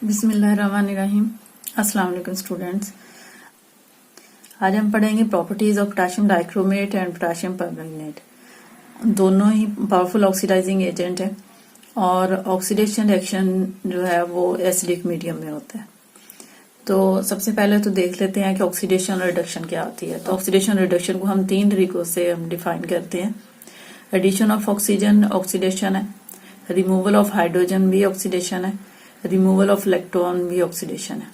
बिस्मिल्लाहिर्रहमानिर्रहीम। अस्सलाम वालेकुम स्टूडेंट्स। आज हम पढ़ेंगे properties of potassium dichromate and potassium permanganate. दोनों ही पावरफुल ऑक्सीडाइजिंग एजेंट है और ऑक्सीडेशन रिएक्शन जो है वो एसिडिक मीडियम में होता है। तो सबसे पहले तो देख लेते हैं कि ऑक्सीडेशन रिडक्शन क्या होती है। तो ऑक्सीडेशन रिडक्शन को हम तीन तरीकों से हम डिफाइन करते हैं। एडिशन ऑफ ऑक्सीजन ऑक्सीडेशन है, रिमूवल ऑफ हाइड्रोजन भी ऑक्सीडेशन है, रिमूवल ऑफ इलेक्ट्रॉन भी ऑक्सीडेशन है।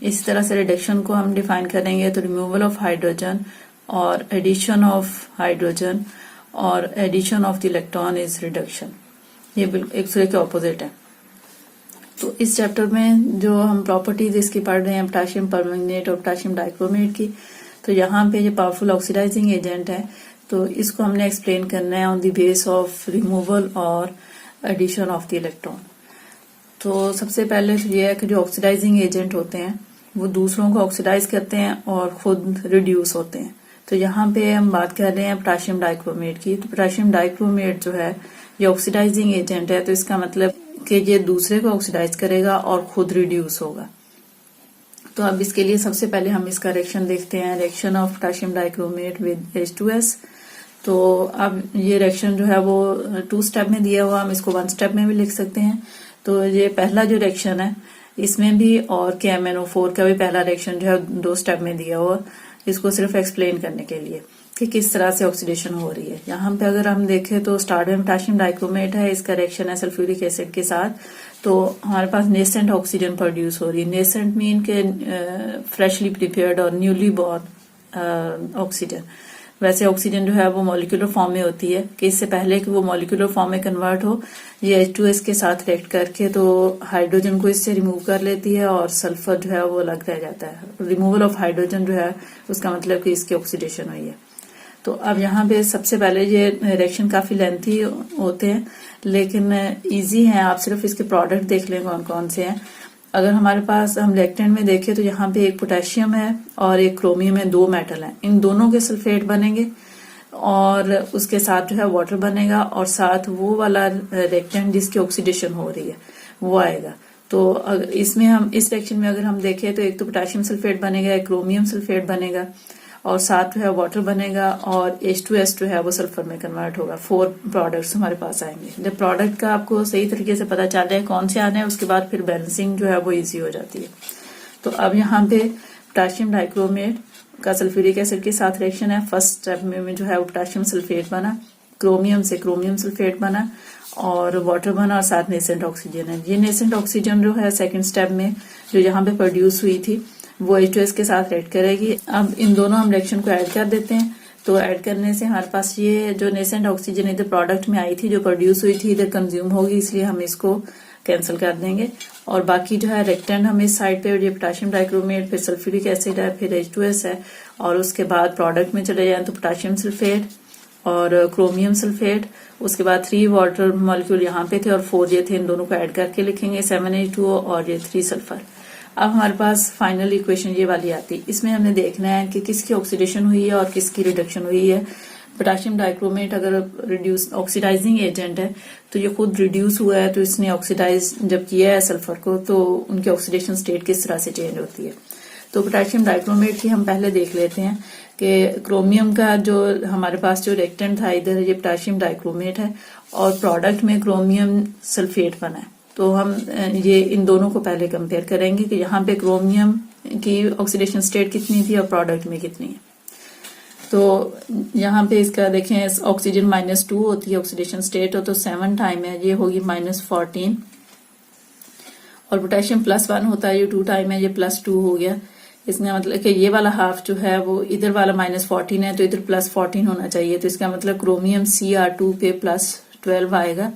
इस तरह से रिडक्शन को हम डिफाइन करेंगे तो रिमूवल ऑफ हाइड्रोजन और एडिशन ऑफ हाइड्रोजन और addition of the electron is reduction. ये बिल्कुल एक दूसरे के ऑपोजिट है। तो इस चैप्टर में जो हम प्रॉपर्टीज इसकी पढ़ रहे हैं पोटेशियम परमैंगनेट और पोटेशियम डाइक्रोमेट की, तो यहाँ पे ये पावरफुल ऑक्सीडाइजिंग एजेंट है। तो इसको हमने एक्सप्लेन करना है on the base of removal और एडिशन ऑफ द इलेक्ट्रॉन। तो सबसे पहले तो ये है कि जो ऑक्सीडाइजिंग एजेंट होते हैं वो दूसरों को ऑक्सीडाइज करते हैं और खुद रिड्यूस होते हैं। तो यहाँ पे हम बात कर रहे हैं पोटेशियम डाइक्रोमेट की। तो पोटेशियम डाइक्रोमेट जो है ये ऑक्सीडाइजिंग एजेंट है, तो इसका मतलब कि ये दूसरे को ऑक्सीडाइज करेगा और खुद रिड्यूस होगा। तो अब इसके लिए सबसे पहले हम इसका रिएक्शन देखते हैं, reaction of potassium dichromate with H2S। तो अब ये रिएक्शन जो है वो 2 स्टेप में दिया हुआ, हम इसको 1 स्टेप में भी लिख सकते हैं। तो ये पहला जो रिएक्शन है इसमें भी और KMnO4 का भी पहला रिएक्शन जो है 2 स्टेप में दिया हुआ, इसको सिर्फ एक्सप्लेन करने के लिए कि किस तरह से ऑक्सीडेशन हो रही है। यहाँ पे अगर हम देखें तो स्टार्ट में पोटेशियम डाइक्रोमेट है, इसका रिएक्शन है सल्फ्यूरिक एसिड के साथ। तो हमारे पास नेसेंट ऑक्सीजन प्रोड्यूस हो रही है। नेसेंट मीन के फ्रेशली प्रिपेयर्ड और न्यूली बॉर्न ऑक्सीजन। वैसे ऑक्सीजन जो है वो मॉलिक्यूलर फॉर्म में होती है कि इससे पहले कि वो मॉलिक्यूलर फॉर्म में कन्वर्ट हो, ये H2S के साथ रिएक्ट करके तो हाइड्रोजन को इससे रिमूव कर लेती है और सल्फर जो है वो अलग रह जाता है। रिमूवल ऑफ हाइड्रोजन जो है उसका मतलब कि इसकी ऑक्सीडेशन हुई है। तो अब यहाँ पे सबसे पहले ये रिएक्शन काफी लेंथी होते हैं लेकिन इजी है। आप सिर्फ इसके प्रोडक्ट देख लें कौन कौन से हैं। अगर हमारे पास हम रिएक्टेंट में देखें तो यहाँ पे एक पोटेशियम है और एक क्रोमियम है, 2 मेटल हैं। इन दोनों के सल्फेट बनेंगे और उसके साथ जो है वाटर बनेगा और साथ वो वाला रिएक्टेंट जिसकी ऑक्सीडेशन हो रही है वो आएगा। तो अगर इसमें हम इस रिएक्शन में अगर हम देखें तो एक तो पोटेशियम सल्फेट बनेगा, एक क्रोमियम सल्फेट बनेगा और साथ जो है वाटर बनेगा और H2S जो है वो सल्फर में कन्वर्ट होगा। 4 प्रोडक्ट्स हमारे पास आएंगे। जब प्रोडक्ट का आपको सही तरीके से पता चल जाए कौन से आने हैं, उसके बाद फिर बैलेंसिंग जो है वो इजी हो जाती है। तो अब यहाँ पे पोटेशियम डाइक्रोमेट का सल्फ्यूरिक एसिड के साथ रिएक्शन है। फर्स्ट स्टेप में जो है वो पोटेशियम सल्फेट बना, क्रोमियम से क्रोमियम सल्फेट बना और वाटर बना और साथ नेसेंट ऑक्सीजन है। ये नेसेंट ऑक्सीजन जो है सेकेंड स्टेप में जो यहाँ पे प्रोड्यूस हुई थी वो H2S के साथ ऐड करेगी। अब इन दोनों हम रिएक्शन को ऐड कर देते हैं। तो ऐड करने से हमारे पास ये जो नेसेंट ऑक्सीजन इधर प्रोडक्ट में आई थी, जो प्रोड्यूस हुई थी, इधर कंज्यूम होगी, इसलिए हम इसको कैंसिल कर देंगे। और बाकी जो है रिएक्टेंट हम इस साइड पे ये पोटेशियम डाइक्रोमेट, फिर सल्फ्यूरिक एसिड है, फिर H2S है और उसके बाद प्रोडक्ट में चले जाए तो पोटेशियम सल्फेट और क्रोमियम सल्फेट, उसके बाद 3 वाटर मॉलिक्यूल यहाँ पे थे और 4 ये थे। इन दोनों को ऐड करके लिखेंगे 7H2O और ये 3 सल्फर। अब हमारे पास फाइनल इक्वेशन ये वाली आती है। इसमें हमने देखना है कि किसकी ऑक्सीडेशन हुई है और किसकी रिडक्शन हुई है। पोटेशियम डाइक्रोमेट अगर रिड्यूस ऑक्सीडाइजिंग एजेंट है तो ये खुद रिड्यूस हुआ है, तो इसने ऑक्सीडाइज जब किया है सल्फर को तो उनकी ऑक्सीडेशन स्टेट किस तरह से चेंज होती है। तो पोटेशियम डाइक्रोमेट की हम पहले देख लेते हैं कि क्रोमियम का जो हमारे पास जो रिएक्टेंट था इधर ये पोटेशियम डाइक्रोमेट है और प्रोडक्ट में क्रोमियम सल्फेट बना है। तो हम ये इन दोनों को पहले कंपेयर करेंगे कि यहाँ पे क्रोमियम की ऑक्सीडेशन स्टेट कितनी थी और प्रोडक्ट में कितनी है। तो यहाँ पे इसका देखें ऑक्सीजन -2 होती है ऑक्सीडेशन स्टेट हो तो 7 टाइम है, ये होगी -14 और पोटेशियम +1 होता है, ये 2 टाइम है, ये +2 हो गया। इसका मतलब कि ये वाला हाफ जो है वो इधर वाला -14 है तो इधर +14 होना चाहिए। तो इसका मतलब क्रोमियम Cr2 पे +12 आएगा।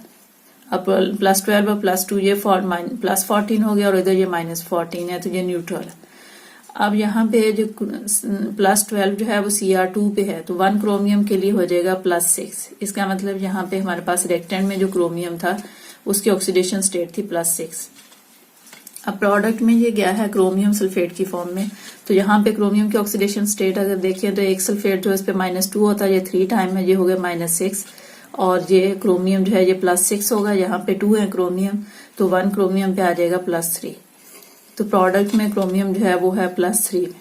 अब +12 और +2 ये +14 हो गया और इधर ये -14 है तो ये न्यूट्रल है। अब यहाँ पे जो +12 जो है वो Cr2 पे है तो 1 क्रोमियम के लिए हो जाएगा +6। इसका मतलब यहाँ पे हमारे पास रिएक्टेंट में जो क्रोमियम था उसकी ऑक्सीडेशन स्टेट थी +6। अब प्रोडक्ट में ये गया है क्रोमियम सल्फेट की फॉर्म में। तो यहाँ पे क्रोमियम की ऑक्सीडेशन स्टेट अगर देखें तो एक सल्फेट जो इस पे -2 होता है, ये 3 टाइम है, ये हो गया -6 और ये क्रोमियम जो है ये +6 होगा। यहाँ पे 2 है क्रोमियम तो 1 क्रोमियम पे आ जाएगा +3। तो प्रोडक्ट में क्रोमियम जो है वो है +3 में।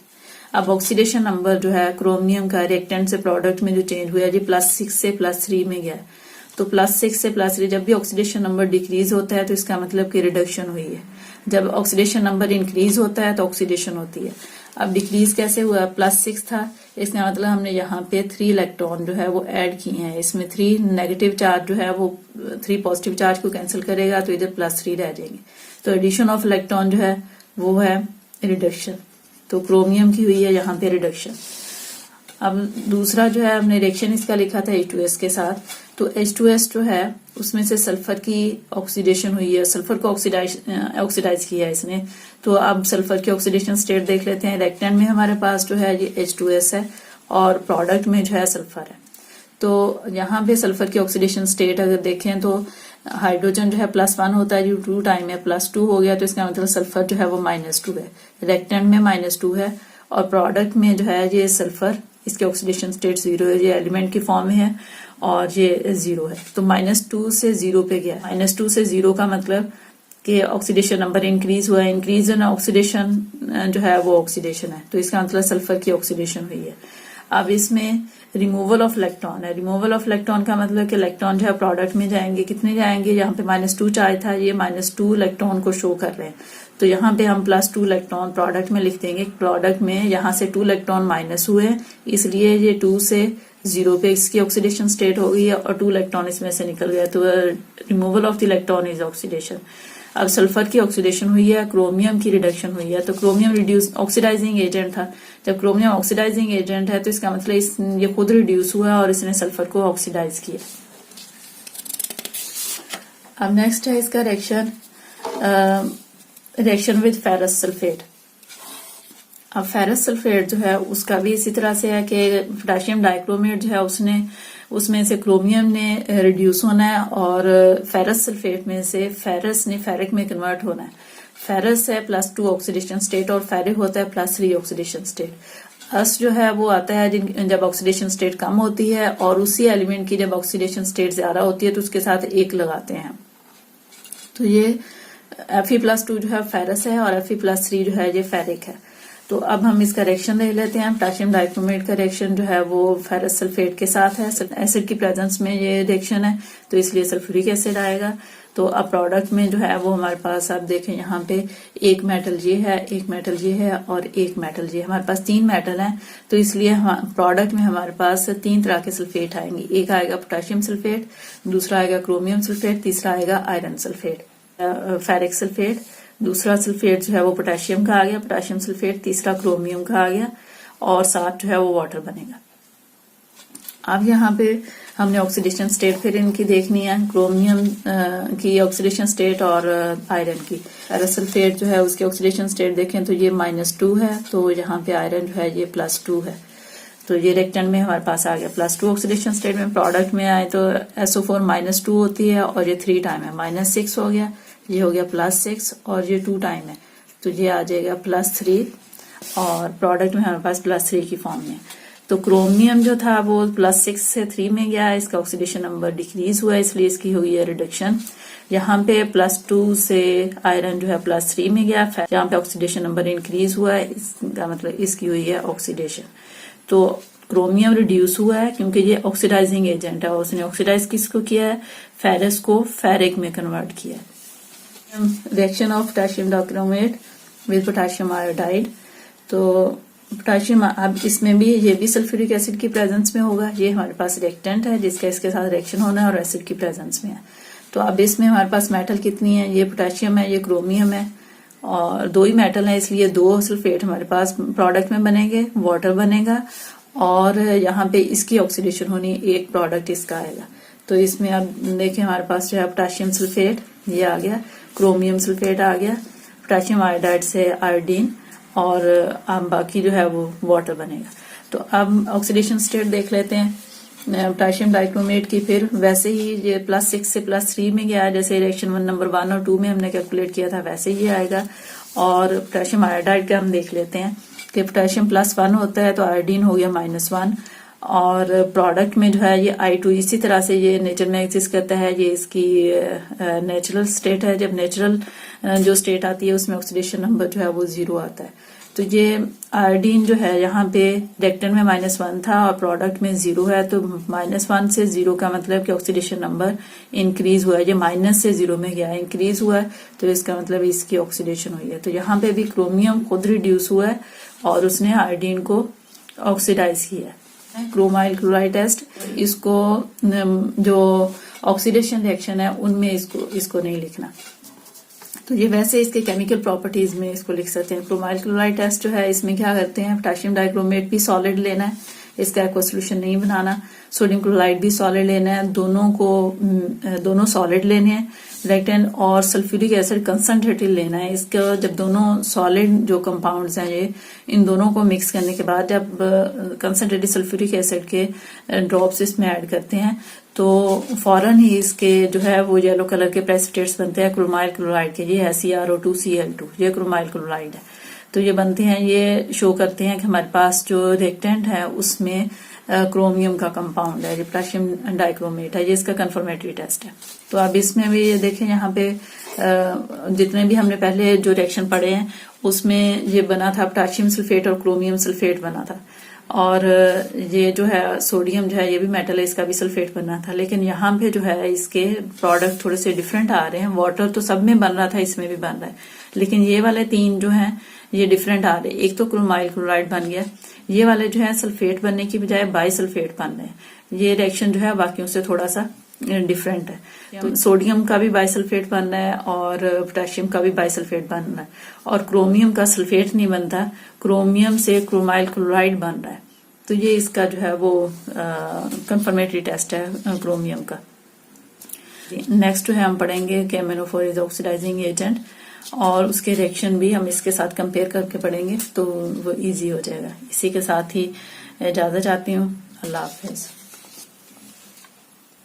अब ऑक्सीडेशन नंबर जो है क्रोमियम का रिएक्टेंट से प्रोडक्ट में जो चेंज हुआ है जी +6 से +3 में गया है। तो +6 से +3 जब भी ऑक्सीडेशन नंबर डिक्रीज होता है तो इसका मतलब कि रिडक्शन हुई है। जब ऑक्सीडेशन नंबर इंक्रीज होता है तो ऑक्सीडेशन होती है। अब डिक्रीज कैसे हुआ, +6 था, इसका मतलब हमने यहाँ पे 3 इलेक्ट्रॉन जो है वो ऐड किए हैं। इसमें 3 नेगेटिव चार्ज जो है वो 3 पॉजिटिव चार्ज को कैंसिल करेगा तो इधर +3 रह जाएंगे। तो एडिशन ऑफ इलेक्ट्रॉन जो है वो है रिडक्शन। तो क्रोमियम की हुई है यहाँ पे रिडक्शन। अब दूसरा जो है हमने रिएक्शन इसका लिखा था H2S के साथ। तो H2S जो है उसमें से सल्फर की ऑक्सीडेशन हुई है, सल्फर को ऑक्सीडाइज किया है इसने। तो अब सल्फर की ऑक्सीडेशन स्टेट देख लेते हैं। रिएक्टेंट में हमारे पास जो है ये H2S है और प्रोडक्ट में जो है सल्फर है। तो यहाँ पे सल्फर की ऑक्सीडेशन स्टेट अगर देखें तो हाइड्रोजन जो है +1 होता है, जो 2 टाइम है +2 हो गया, तो इसका मतलब सल्फर जो है वो -2 है। रिएक्टेंट में -2 है और प्रोडक्ट में जो है ये सल्फर, इसकी ऑक्सीडेशन स्टेट 0 है, ये एलिमेंट की फॉर्म में है और ये 0 है। तो -2 से 0 पे गया। -2 से 0 का मतलब कि ऑक्सीडेशन नंबर इंक्रीज हुआ है। इंक्रीज इन ऑक्सीडेशन जो है वो ऑक्सीडेशन है, तो इसका मतलब सल्फर की ऑक्सीडेशन हुई है। अब इसमें रिमूवल ऑफ इलेक्ट्रॉन है। रिमूवल ऑफ इलेक्ट्रॉन का मतलब कि इलेक्ट्रॉन जो है प्रोडक्ट में जाएंगे, कितने जाएंगे, यहाँ पे -2 चार्ज था, ये -2 इलेक्ट्रॉन को शो कर रहे हैं। तो यहाँ पे हम +2 इलेक्ट्रॉन प्रोडक्ट में लिख देंगे। प्रोडक्ट में यहाँ से 2 इलेक्ट्रॉन माइनस हुए हैं, इसलिए ये 2 से 0 पे इसकी ऑक्सीडेशन स्टेट हो गई है और 2 इलेक्ट्रॉन इसमें से निकल गया। तो removal of the electron is oxidation. अब सल्फर की ऑक्सीडेशन हुई है, क्रोमियम की रिडक्शन हुई है। तो क्रोमियम रिड्यूस ऑक्सीडाइजिंग एजेंट था। जब क्रोमियम ऑक्सीडाइजिंग एजेंट है तो इसका मतलब ये खुद रिड्यूस हुआ और इसने सल्फर को ऑक्सीडाइज किया। अब नेक्स्ट है इसका रिएक्शन विद फेरस सल्फेट। अब फेरस सल्फेट जो है उसका भी इसी तरह से है कि पोटेशियम डाइक्रोमेट जो है उसमें से क्रोमियम ने रिड्यूस होना है और फेरस सल्फेट में से फेरस ने फेरिक में कन्वर्ट होना है। फेरस है +2 ऑक्सीडेशन स्टेट और फेरिक होता है +3 ऑक्सीडेशन स्टेट। अस जो है वो आता है जब ऑक्सीडेशन स्टेट कम होती है और उसी एलिमेंट की जब ऑक्सीडेशन स्टेट ज्यादा होती है तो उसके साथ 1 लगाते हैं। तो ये Fe+2 जो है फेरस है और Fe+3 जो है ये फेरिक है। तो अब हम इसका रिएक्शन देख लेते हैं। पोटेशियम डाइक्रोमेट का रिएक्शन जो है वो फेरस सल्फेट के साथ है। एसिड की प्रेजेंस में ये रिएक्शन है तो इसलिए सल्फ्यूरिक एसिड आएगा। तो अब प्रोडक्ट में जो है वो हमारे पास, आप देखें यहाँ पे एक मेटल ये है, एक मेटल ये है और एक मेटल ये, हमारे पास 3 मेटल हैं। तो इसलिए प्रोडक्ट में हमारे पास 3 तरह के सल्फेट आएंगे। एक आएगा पोटेशियम सल्फेट, दूसरा आएगा क्रोमियम सल्फेट, तीसरा आएगा आयरन सल्फेट, फेरिक सल्फेट। दूसरा सल्फेट जो है वो पोटेशियम का आ गया, पोटेशियम सल्फेट। तीसरा क्रोमियम का आ गया और साथ जो है वो वाटर बनेगा। अब यहाँ पे हमने ऑक्सीडेशन स्टेट फिर इनकी देखनी है, क्रोमियम की ऑक्सीडेशन स्टेट और आयरन की। फेरस सल्फेट जो है उसकी ऑक्सीडेशन स्टेट देखें तो ये -2 है, तो यहाँ पे आयरन जो है ये +2 है। तो ये रिएक्टेंट में हमारे पास आ गया +2 ऑक्सीडेशन स्टेट में। प्रोडक्ट में आए तो SO4 -2 होती है और ये 3 टाइम है, -6 हो गया, ये हो गया +6 और ये 2 टाइम है, तो ये आ जाएगा +3 और प्रोडक्ट में हमारे पास +3 की फॉर्म में। तो क्रोमियम जो था वो +6 से 3 में गया, इसका ऑक्सीडेशन नंबर डिक्रीज हुआ इसलिए इसकी हुई है रिडक्शन। यहाँ पे +2 से आयरन जो है +3 में गया, यहाँ पे ऑक्सीडेशन नंबर इंक्रीज हुआ है, इसका मतलब इसकी हुई है ऑक्सीडेशन। तो क्रोमियम रिड्यूस हुआ है क्योंकि ये ऑक्सीडाइजिंग एजेंट है और उसने ऑक्सीडाइज किसको किया है, फेरस को फेरिक में कन्वर्ट किया है। Reaction of potassium dichromate with potassium iodide. तो पोटेशियम, अब इसमें भी ये भी सल्फ्यूरिक एसिड की प्रेजेंस में होगा। ये हमारे पास रिएक्टेंट है जिसका इसके साथ रिएक्शन होना है और एसिड की प्रेजेंस में है। तो अब इसमें हमारे पास मेटल कितनी है, ये पोटेशियम है, ये क्रोमियम है और 2 ही मेटल है, इसलिए 2 सल्फेट हमारे पास प्रोडक्ट में बनेंगे, वाटर बनेगा और यहाँ पे इसकी ऑक्सीडेशन होनी, एक प्रोडक्ट इसका आएगा। तो इसमें अब देखें हमारे पास जो है पोटेशियम सल्फेट ये आ गया, क्रोमियम सल्फेट आ गया, पोटेशियम आयोडाइड से आयोडीन और बाकी जो है वो वाटर बनेगा। तो अब ऑक्सीडेशन स्टेट देख लेते हैं पोटेशियम डाइक्रोमेट की। फिर वैसे ही ये +6 से +3 में गया, जैसे रिएक्शन नंबर 1 और 2 में हमने कैलकुलेट किया था वैसे ही आएगा। और पोटेशियम आयोडाइड का हम देख लेते हैं कि पोटेशियम +1 होता है तो आयोडीन हो गया -1 और प्रोडक्ट में जो है ये I2 इसी तरह से ये नेचर में एग्जिस्ट करता है। ये इसकी नेचुरल स्टेट है। जब नेचुरल जो स्टेट आती है उसमें ऑक्सीडेशन नंबर जो है वो 0 आता है। तो ये आयोडीन जो है यहाँ पे रिएक्टेंट में -1 था और प्रोडक्ट में 0 है, तो -1 से 0 का मतलब कि ऑक्सीडेशन नंबर इंक्रीज हुआ है। ये माइनस से 0 में गया, इंक्रीज हुआ है, तो इसका मतलब इसकी ऑक्सीडेशन हुई है। तो यहाँ पे भी क्रोमियम खुद रिड्यूस हुआ है और उसने आयोडीन को ऑक्सीडाइज किया है। क्रोमाइल क्लोराइड टेस्ट, इसको जो ऑक्सीडेशन रिएक्शन है उनमें इसको नहीं लिखना। तो ये वैसे इसके केमिकल प्रॉपर्टीज में इसको लिख सकते हैं। क्रोमाइल क्लोराइड टेस्ट जो है इसमें क्या करते हैं, पोटेशियम डाइक्रोमेट भी सॉलिड लेना है, इसका एक्वा सॉल्यूशन नहीं बनाना। सोडियम क्लोराइड भी सॉलिड लेना है, दोनों सॉलिड लेने हैं। रिएक्टेंट और सल्फ्यूरिक एसिड कंसंट्रेटेड लेना है। इसका जब दोनों सॉलिड जो कंपाउंड्स हैं ये, इन दोनों को मिक्स करने के बाद जब कंसंट्रेटेड सल्फ्यूरिक एसिड के ड्रॉप्स इसमें ऐड करते हैं तो फौरन ही इसके जो है वो येलो कलर के प्रेसिपिटेट्स बनते हैं क्रोमाइल क्लोराइड के। ये है CrO2Cl2, ये क्रोमाइल क्लोराइड है। तो ये बनते हैं, ये शो करते हैं कि हमारे पास जो रिएक्टेंट है उसमें क्रोमियम का कंपाउंड है, पोटेशियम डाइक्रोमेट है। ये इसका कंफर्मेटरी टेस्ट है। तो अब इसमें भी ये देखें, यहाँ पे जितने भी हमने पहले जो रिएक्शन पढ़े हैं उसमें ये बना था पोटेशियम सल्फेट और क्रोमियम सल्फेट बना था, और ये जो है सोडियम जो है ये भी मेटल है, इसका भी सल्फेट बनना था। लेकिन यहाँ पे जो है इसके प्रोडक्ट थोड़े से डिफरेंट आ रहे हैं। वाटर तो सब में बन रहा था, इसमें भी बन रहा है, लेकिन ये वाले 3 जो हैं ये डिफरेंट आ रहे हैं। एक तो क्रोमाइल क्लोराइड बन गया, ये वाले जो है सल्फेट बनने की बजाय बाई सल्फेट बन रहे हैं। ये रिएक्शन जो है बाकियों से थोड़ा सा डिफरेंट है। तो सोडियम का भी बाइसल्फेट बन रहा है और पोटेशियम का भी बाइसल्फेट बन रहा है, और क्रोमियम का सल्फेट नहीं बनता, क्रोमियम से क्रोमाइल क्लोराइड बन रहा है। तो ये इसका जो है वो कंफर्मेटरी टेस्ट है क्रोमियम का। नेक्स्ट जो है हम पढ़ेंगे KMnO4 इज ऑक्सीडाइजिंग एजेंट, और उसके रिएक्शन भी हम इसके साथ कंपेयर करके पढ़ेंगे तो वो इजी हो जाएगा। इसी के साथ ही इजाजत चाहती हूँ। अल्लाह हाफिज।